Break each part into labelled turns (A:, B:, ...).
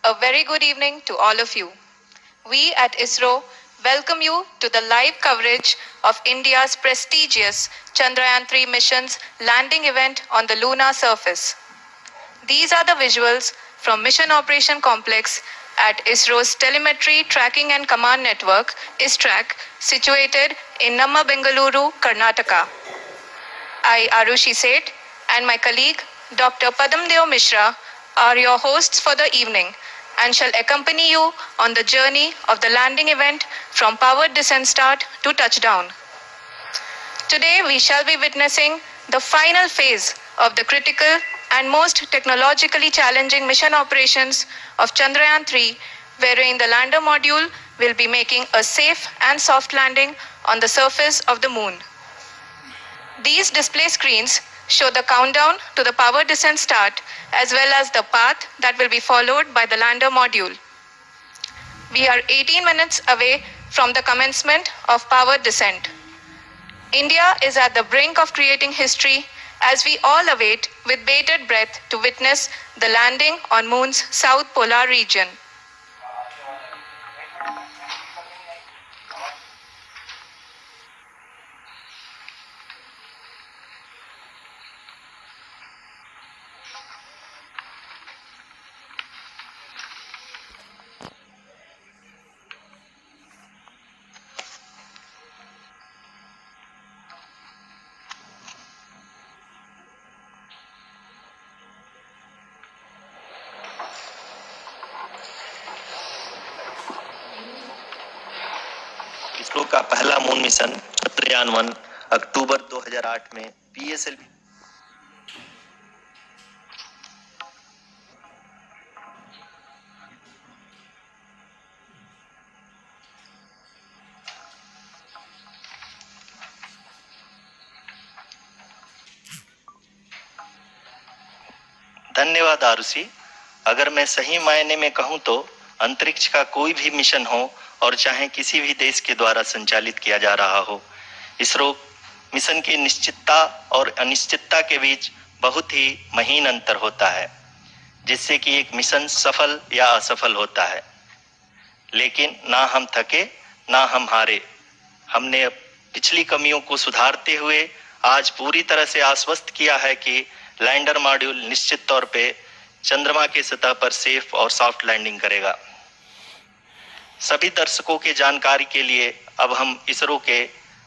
A: A very good evening to all of you. We at ISRO welcome you to the live coverage of India's prestigious Chandrayaan 3 mission's landing event on the lunar surface. These are the visuals from Mission Operation Complex at ISRO's Telemetry Tracking and Command Network, ISTRAC, situated in Namma, Bengaluru, Karnataka. I, Arushi Seth, and my colleague, Dr. Padamdeo Mishra, are your hosts for the evening and shall accompany you on the journey of the landing event from powered descent start to touchdown. Today, we shall be witnessing the final phase of the critical and most technologically challenging mission operations of Chandrayaan 3, wherein the lander module will be making a safe and soft landing on the surface of the moon. These display screens show the countdown to the power descent start as well as the path that will be followed by the lander module. We are 18 minutes away from the commencement of power descent. India is at the brink of creating history as we all await with bated breath to witness the landing on Moon's south polar region.
B: ISRO का पहला moon mission Chandrayaan 1 अक्टूबर 2008 में PSLV धन्यवाद आरुषि। अगर मैं सही मायने में कहूं तो अंतरिक्ष का कोई भी मिशन हो और चाहे किसी भी देश के द्वारा संचालित किया जा रहा हो, इसरो मिशन की निश्चितता और अनिश्चितता के बीच बहुत ही महीन अंतर होता है, जिससे कि एक मिशन सफल या असफल होता है। लेकिन ना हम थके ना हम हारे। हमने पिछली कमियों को सुधारते हुए आज पूरी तरह से आश्वस्त किया है कि लैंडर मॉड्यूल निश्चित तौर पे चंद्रमा के सतह पर सेफ और सॉफ्ट लैंडिंग करेगा। सभी दर्शकों के जानकारी के लिए अब हम इसरो के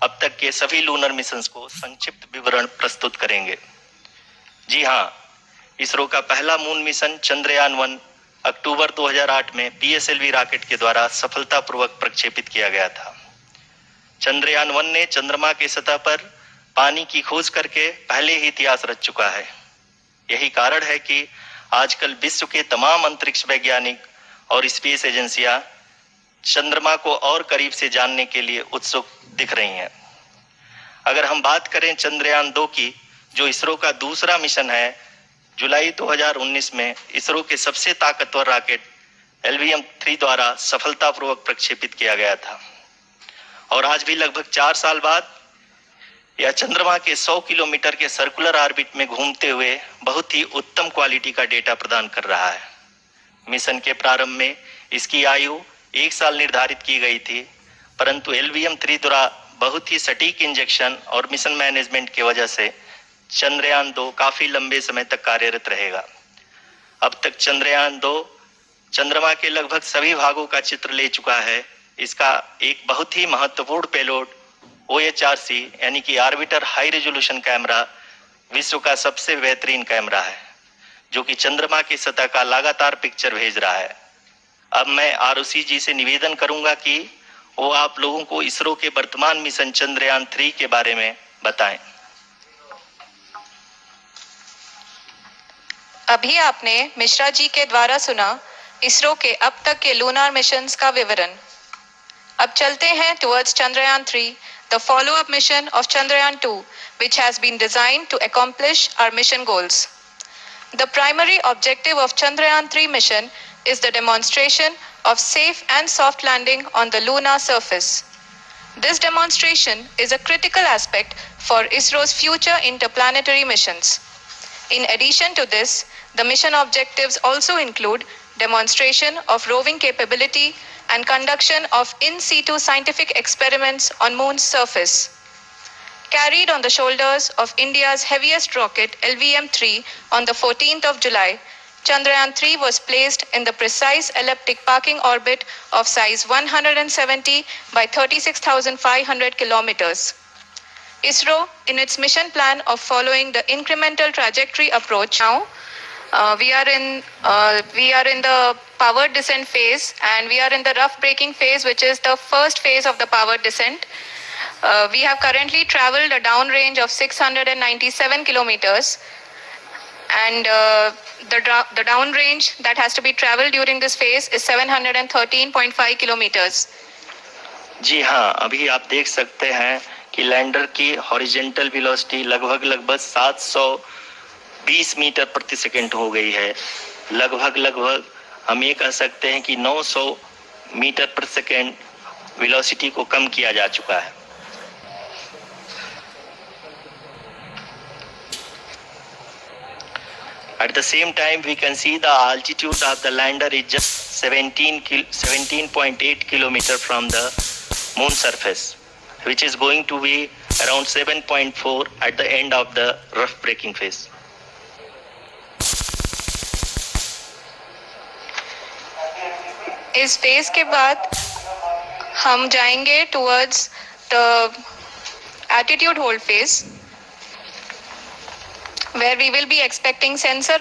B: अब तक के सभी लूनर मिशंस को संक्षिप्त विवरण प्रस्तुत करेंगे। जी हाँ, इसरो का पहला मून मिशन चंद्रयान 1 अक्टूबर 2008 में पीएसएलवी रॉकेट के द्वारा सफलतापूर्वक प्रक्षेपित किया गया था। चंद्रयान 1 ने चंद्रमा के सतह पर पानी की खोज करके पहले ही इतिहास रच चुका है। यही कारण है कि आजकल विश्व के तमाम अंतरिक्ष वैज्ञानिक और स्पेस एजेंसियां चंद्रमा को और करीब से जानने के लिए उत्सुक दिख रही हैं। अगर हम बात करें चंद्रयान 2 की, जो इसरो का दूसरा मिशन है, जुलाई 2019 में इसरो के सबसे ताकतवर रॉकेट LVM-3 द्वारा सफलतापूर्वक प्रक्षेपित किया गया था और आज भी लगभग 4 साल बाद यह चंद्रमा के 100 किलोमीटर के सर्कुलर ऑर्बिट में घूमते हुए बहुत ही उत्तम क्वालिटी का डेटा प्रदान कर रहा है। मिशन के प्रारंभ में इसकी आयु 1 साल निर्धारित की गई थी, परंतु LVM-3 द्वारा बहुत ही सटीक इंजेक्शन और मिशन मैनेजमेंट की वजह से चंद्रयान 2 काफी लंबे समय तक कार्यरत रहेगा। अब तक चंद्रयान 2 चंद्रमा के लगभग सभी भागों का चित्र ले चुका है। इसका एक बहुत ही महत्वपूर्ण पेलोड OHRC यानी कि ऑर्बिटर हाई रेजोल्यूशन कैमरा विश्व का सबसे बेहतरीन कैमरा है, जो कि चंद्रमा की सतह का लगातार पिक्चर भेज रहा है। अब मैं आरुषि जी से निवेदन करूंगा कि वो आप लोगों को इसरो के वर्तमान मिशन चंद्रयान 3 के बारे में बताएं।
A: अभी आपने मिश्रा जी के द्वारा सुना इसरो के अब तक के लूनार मिशंस का विवरण। अब चलते हैं towards Chandrayaan 3, the follow-up mission of Chandrayaan 2, which has been designed to accomplish our mission goals. The primary objective of Chandrayaan 3 mission is the demonstration of safe and soft landing on the lunar surface. This demonstration is a critical aspect for ISRO's future interplanetary missions. In addition to this, The mission objectives also include demonstration of roving capability and conduction of in situ scientific experiments on Moon's surface. Carried on the shoulders of India's heaviest rocket LVM-3 on the 14th of July, Chandrayaan-3 was placed in the precise elliptic parking orbit of size 170 by 36,500 kilometers. ISRO, in its mission plan of following the incremental trajectory approach, now we are in the powered descent phase, and we are in the rough braking phase, which is the first phase of the powered descent. We have currently traveled a downrange of 697 kilometers, and the downrange that has to be traveled during this phase is 713.5 kilometers.
B: जी हाँ, अभी आप देख सकते हैं कि lander की horizontal velocity लगभग 720 metre प्रति सेकंड हो गई है। लगभग हम ये कह सकते हैं कि 900 मीटर प्रति सेकंड वेलोसिटी को कम किया जा चुका है। At the same time, we can see the altitude of the lander is just 17.8 kilometer from the moon surface, which is going to be around 7.4 at the end of the rough braking phase.
A: इस phase के बाद हम जाएंगे towards the attitude hold phase, where we will be expecting sensor.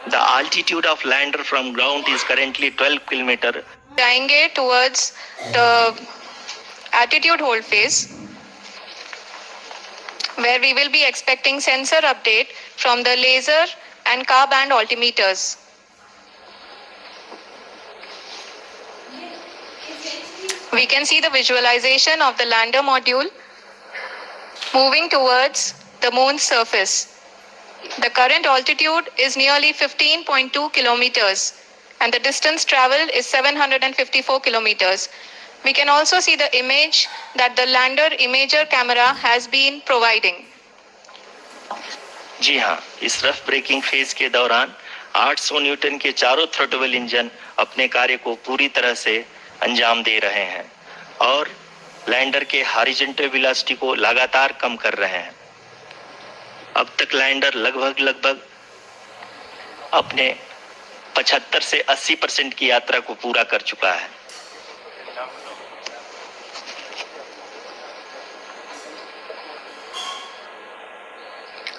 B: The altitude of lander from ground is currently 12 kilometer.
A: जाएंगे towards the attitude hold phase, where we will be expecting sensor update from the laser and car band altimeters. We can see the visualization of the lander module moving towards the moon's surface. The current altitude is nearly 15.2 kilometers, and the distance traveled is 754 kilometers. We can also see the image that the lander imager camera has been providing.
B: जी हाँ, इस rough breaking phase के दौरान 800 Newton के चारों throttle engine अपने कार्य को पूरी तरह से अंजाम दे रहे हैं और लैंडर के हॉरिजॉन्टल वेलोसिटी को लगातार कम कर रहे हैं। अब तक लैंडर लगभग अपने 75 से 80% की यात्रा को पूरा कर चुका है।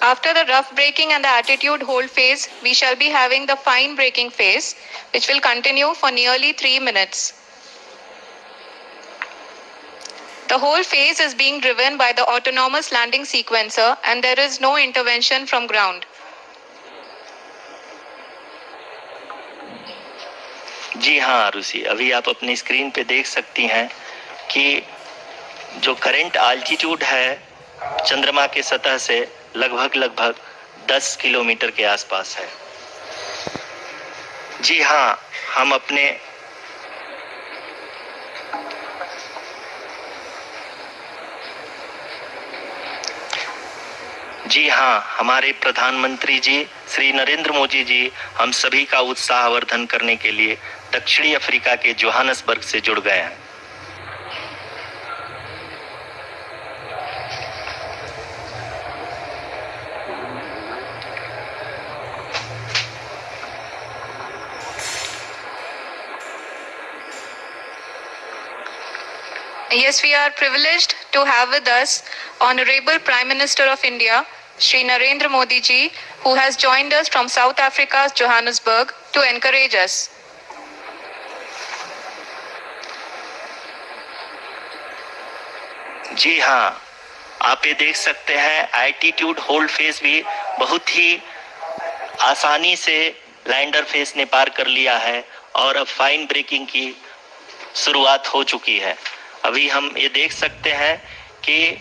A: After the rough braking and the attitude hold phase, we shall be having the fine braking phase, which will continue for nearly 3 minutes. The whole phase is being driven by the autonomous landing sequencer, and there is no intervention from ground.
B: जी हाँ आरुषि, अभी आप अपनी screen पे देख सकती हैं कि जो करंट आल्टीट्यूड है चंद्रमा के सतह से लगभग 10 किलोमीटर के आसपास है। जी हाँ, हमारे प्रधानमंत्री जी श्री नरेंद्र मोदी जी हम सभी का उत्साहवर्धन करने के लिए दक्षिणी अफ्रीका के जोहानसबर्ग से जुड़ गए हैं।
A: Yes, we are privileged to have with us Honorable Prime Minister of India, Shri Narendra Modi ji, who has joined us from South Africa's Johannesburg to encourage us.
B: जी हाँ, आप ये देख सकते हैं एल्टीट्यूड होल्ड फेज भी बहुत ही आसानी से लैंडर फेज ने पार कर लिया है और अब फाइन ब्रेकिंग की शुरुआत हो चुकी है। अभी हम ये देख सकते हैं कि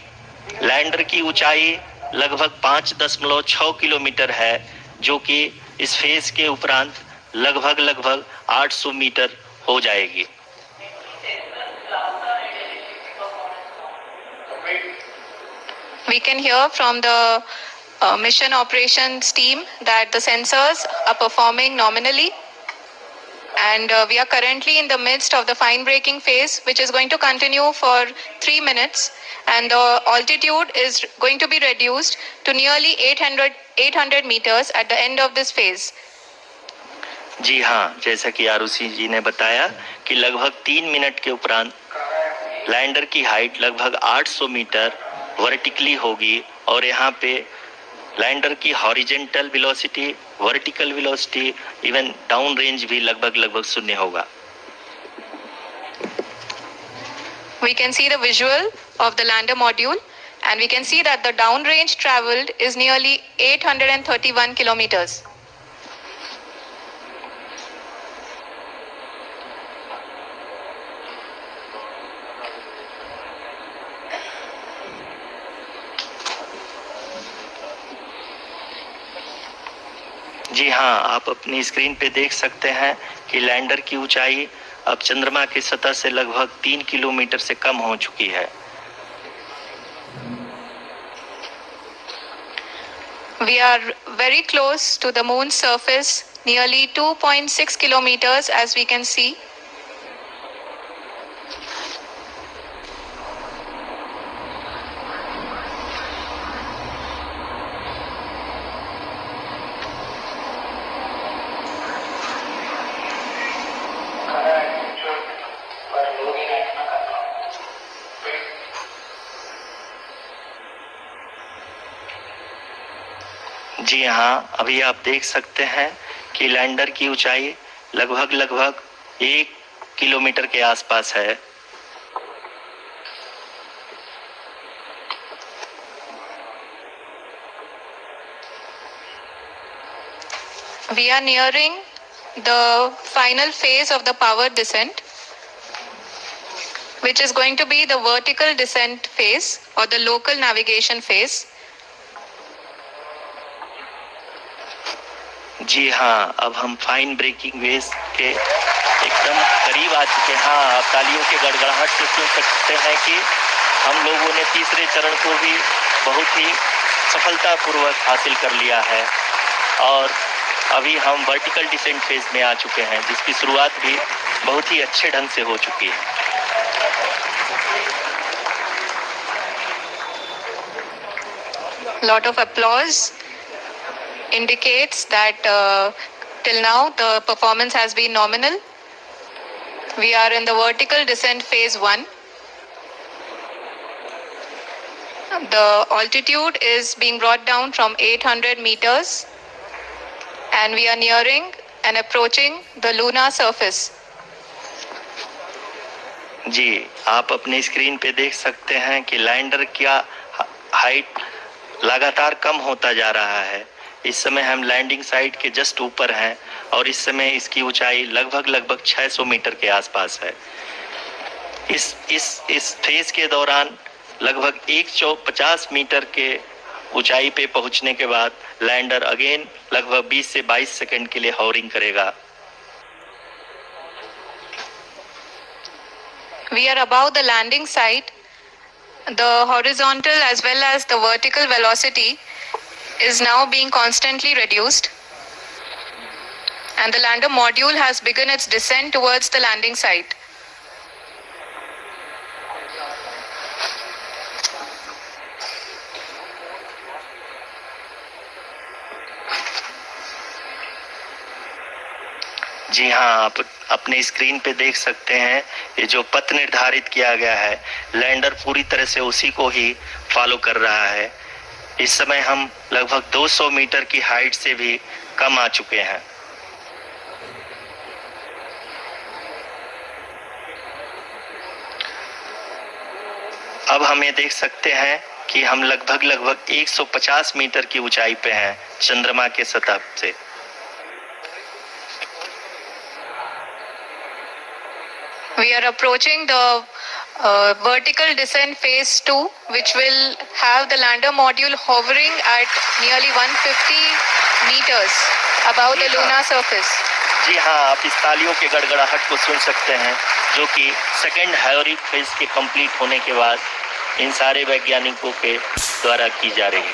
B: लैंडर की ऊंचाई लगभग 5.6 किलोमीटर है, जो कि इस फेज के उपरांत लगभग 800 मीटर हो जाएगी।
A: We can hear from the mission operations team that the sensors are performing nominally, and we are currently in the midst of the fine braking phase, which is going to continue for 3 minutes, and the altitude is going to be reduced to nearly 800 meters at the end of this phase.
B: जी हाँ, जैसा कि आरुषि जी ने बताया कि लगभग 3 minute के उपरांत lander की हाइट लगभग 800 मीटर वर्टिकली होगी और यहाँ पे लैंडर की horizontal velocity, vertical velocity, even down range भी लगभग शून्य होगा।
A: We can see the visual of the lander module, and we can see that the down range traveled is nearly 831 kilometers.
B: जी हाँ, आप अपनी स्क्रीन पे देख सकते हैं कि लैंडर की ऊंचाई अब चंद्रमा की सतह से लगभग 3 किलोमीटर से कम हो चुकी है।
A: We are very close to the moon's surface, nearly 2.6 kilometers, as we can see.
B: जी हाँ, अभी आप देख सकते हैं कि लैंडर की ऊंचाई लगभग 1 किलोमीटर के आसपास है।
A: We are nearing the final phase of the power descent, which is going to be the vertical descent phase or the local navigation phase.
B: जी हाँ, अब हम फाइन ब्रेकिंग वेव के एकदम करीब आ चुके हैं। हाँ, आप तालियों के गड़गड़ाहट से सुन सकते हैं कि हम लोगों ने तीसरे चरण को भी बहुत ही सफलतापूर्वक हासिल कर लिया है और अभी हम वर्टिकल डिसेंट फेज में आ चुके हैं, जिसकी शुरुआत भी बहुत ही अच्छे ढंग से हो चुकी है।
A: Lot of applause indicates that till now the performance has been nominal. We are in the vertical descent phase 1. The altitude is being brought down from 800 meters, and we are nearing and approaching the lunar surface.
B: जी, आप अपनी screen पे देख सकते हैं कि lander का height लगातार कम होता जा रहा है। इस समय हम लैंडिंग साइट के जस्ट ऊपर हैं और इस समय इसकी ऊंचाई लगभग 600 मीटर के आसपास है। इस फेज के दौरान लगभग 150 मीटर के ऊंचाई पे पहुंचने के बाद लैंडर अगेन लगभग 20 से 22 सेकंड के लिए हॉवरिंग करेगा।
A: We are above the landing site. The horizontal as well as the vertical velocity is now being constantly reduced, and the lander module has begun its descent towards the landing site.
B: जी हाँ, आप अपने screen पे देख सकते हैं ये जो पथ निर्धारित किया गया है, लैंडर पूरी तरह से उसी को ही फॉलो कर रहा है। इस समय हम लगभग 200 मीटर की हाइट से भी कम आ चुके हैं। अब हम ये देख सकते हैं कि हम लगभग 150 मीटर की ऊंचाई पे हैं चंद्रमा के सतह से।
A: We are approaching the vertical descent phase 2, which will have the lander module hovering at nearly 150 meters above the lunar surface.
B: जी हाँ, आप इस तालियों के गड़गड़ाहट को सुन सकते हैं, जो कि सेकेंड हाइवरिक फेज के कंप्लीट होने के बाद इन सारे वैज्ञानिकों के द्वारा की जा रही है।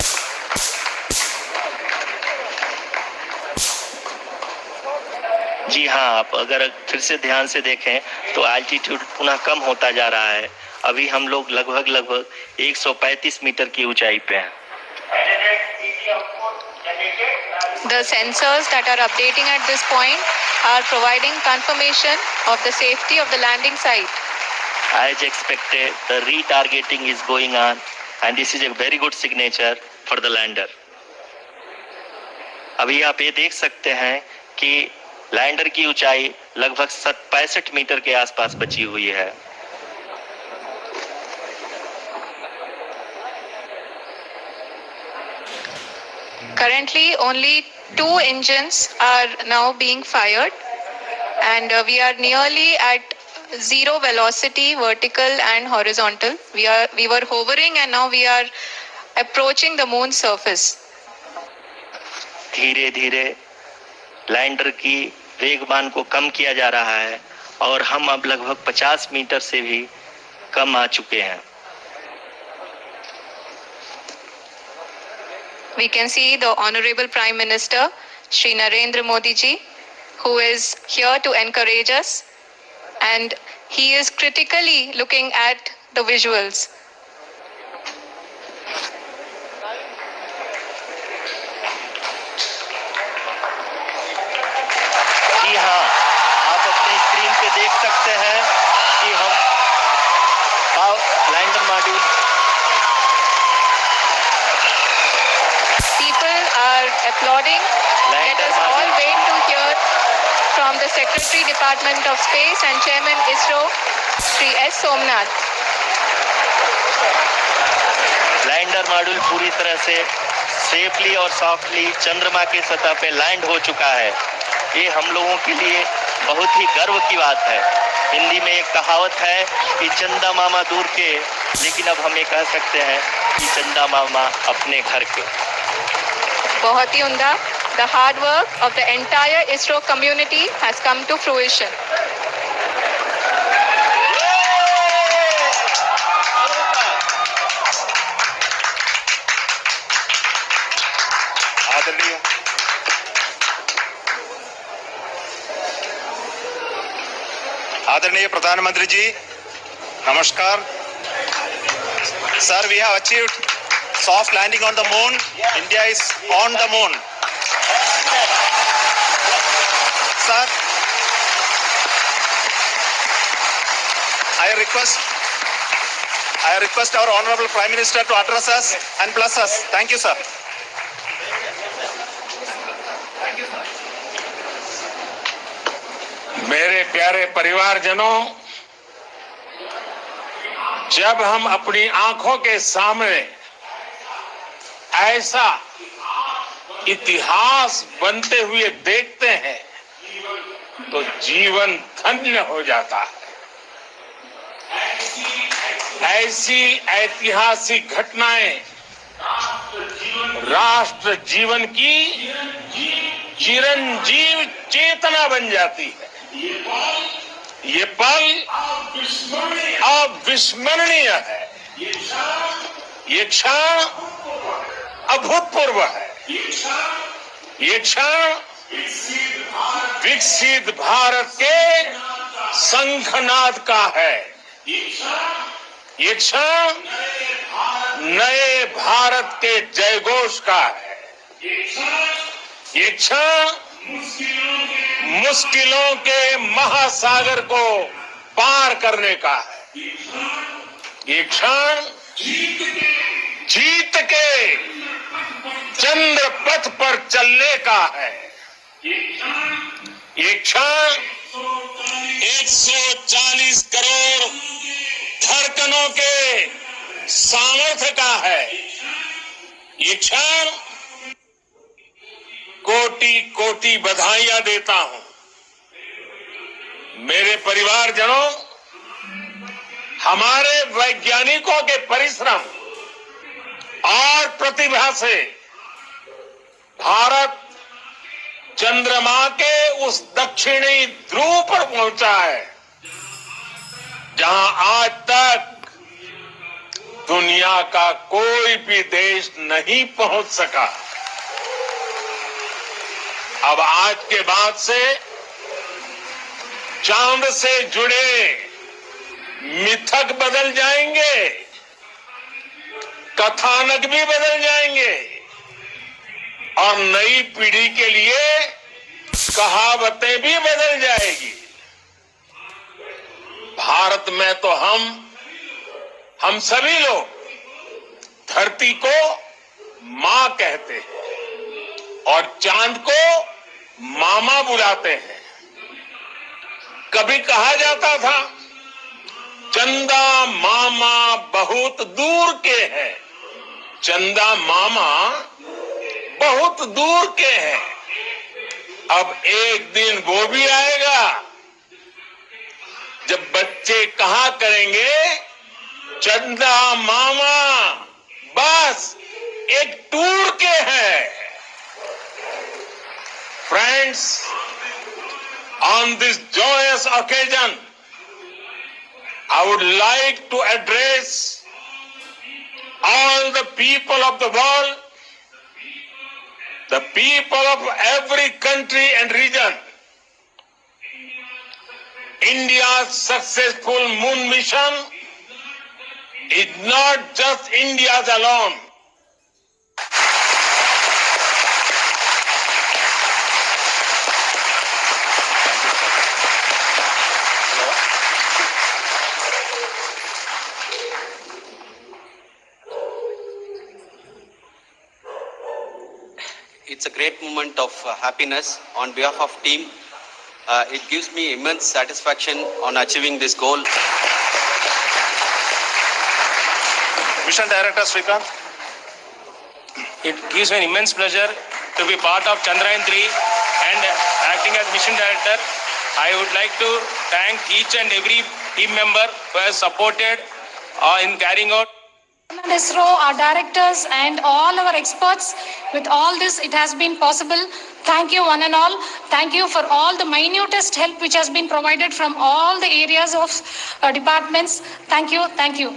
B: जी हाँ, आप अगर फिर से ध्यान से देखें तो एल्टीट्यूड पुनः कम होता जा रहा है। अभी हम लोग लगभग 135 मीटर की ऊंचाई पे हैं।
A: The sensors that are updating at this point are providing confirmation of the safety of the landing site.
B: As expected, the retargeting is going on and this is a very good signature for the lander. अभी आप ये देख सकते हैं कि lander की ऊंचाई लगभग 65 मीटर के आसपास बची हुई है।
A: Currently, only 2 engines are now being fired, and we are nearly at zero velocity, vertical and horizontal. We were hovering, and now we are approaching the moon's surface.
B: धीरे धीरे लैंडर की वेगमान को कम किया जा रहा है और हम अब लगभग 50 मीटर से भी कम आ चुके हैं।
A: We can see the Honorable Prime Minister, Shri Narendra Modi ji, who is here to encourage us, and he is critically looking at the visuals.
B: जी हाँ, आप अपनी स्क्रीन पे देख सकते हैं कि हम lander module
A: Applauding. Let us all wait to hear from the Secretary Department of Space and Chairman ISRO, Shri S. Somnath.
B: Lander module पूरी तरह से सेफली और सॉफ्टली चंद्रमा के सतह पे लैंड हो चुका है। ये हम लोगों के लिए बहुत ही गर्व की बात है। हिंदी में एक कहावत है कि चंदा मामा दूर के, लेकिन अब हम ये कह सकते हैं कि चंदा मामा अपने घर के।
A: बहुत ही उम्दा। The hard work of the entire ISRO community has come to fruition.
C: आदरणीय प्रधानमंत्री जी, नमस्कार। Sir, we have achieved soft landing on the moon. India is on the moon. Sir, I request our Honorable Prime Minister to address us and bless us. Thank you, sir.
D: मेरे प्यारे परिवारजनों, जब हम अपनी आंखों के सामने ऐसा इतिहास बनते हुए देखते हैं तो जीवन धन्य हो जाता है। ऐसी ऐतिहासिक घटनाएं राष्ट्र जीवन की चिरंजीव चेतना बन जाती है। ये पल अविस्मरणीय है। ये क्षण अभूतपूर्व है। ये क्षण विकसित भारत के शंखनाद का है। ये क्षण नए भारत के जयघोष का है। ये क्षण मुश्किलों के महासागर को पार करने का है। ये क्षण जीत के चंद्र पथ पर चलने का है। ये क्षण 140 करोड़ धड़कनों के सामर्थ्य का है। ये क्षण कोटि कोटि बधाइयां देता हूं। मेरे परिवारजनों, हमारे वैज्ञानिकों के परिश्रम और प्रतिभा से भारत चंद्रमा के उस दक्षिणी ध्रुव पर पहुंचा है जहां आज तक दुनिया का कोई भी देश नहीं पहुंच सका। अब आज के बाद से चांद से जुड़े मिथक बदल जाएंगे, कथानक भी बदल जाएंगे और नई पीढ़ी के लिए कहावतें भी बदल जाएगी। भारत में तो हम सभी लोग धरती को मां कहते हैं और चांद को मामा बुलाते हैं। कभी कहा जाता था चंदा मामा बहुत दूर के हैं, चंदा मामा बहुत दूर के हैं। अब एक दिन वो भी आएगा जब बच्चे कहा करेंगे चंदा मामा बस एक टूर के हैं। Friends, on this joyous occasion, I would like to address all the people of the world, the people of every country and region. India's successful moon mission is not just India's alone.
E: It's a great moment of happiness on behalf of team. It gives me immense satisfaction on achieving this goal.
C: Mission Director Srikanth.
F: It gives me an immense pleasure to be part of Chandrayaan 3 and acting as Mission Director. I would like to thank each and every team member who has supported in carrying out.
G: ISRO, our directors and all our experts, with all this it has been possible. Thank you one and all. Thank you for all the minutest help which has been provided from all the areas of departments. Thank you. Thank you.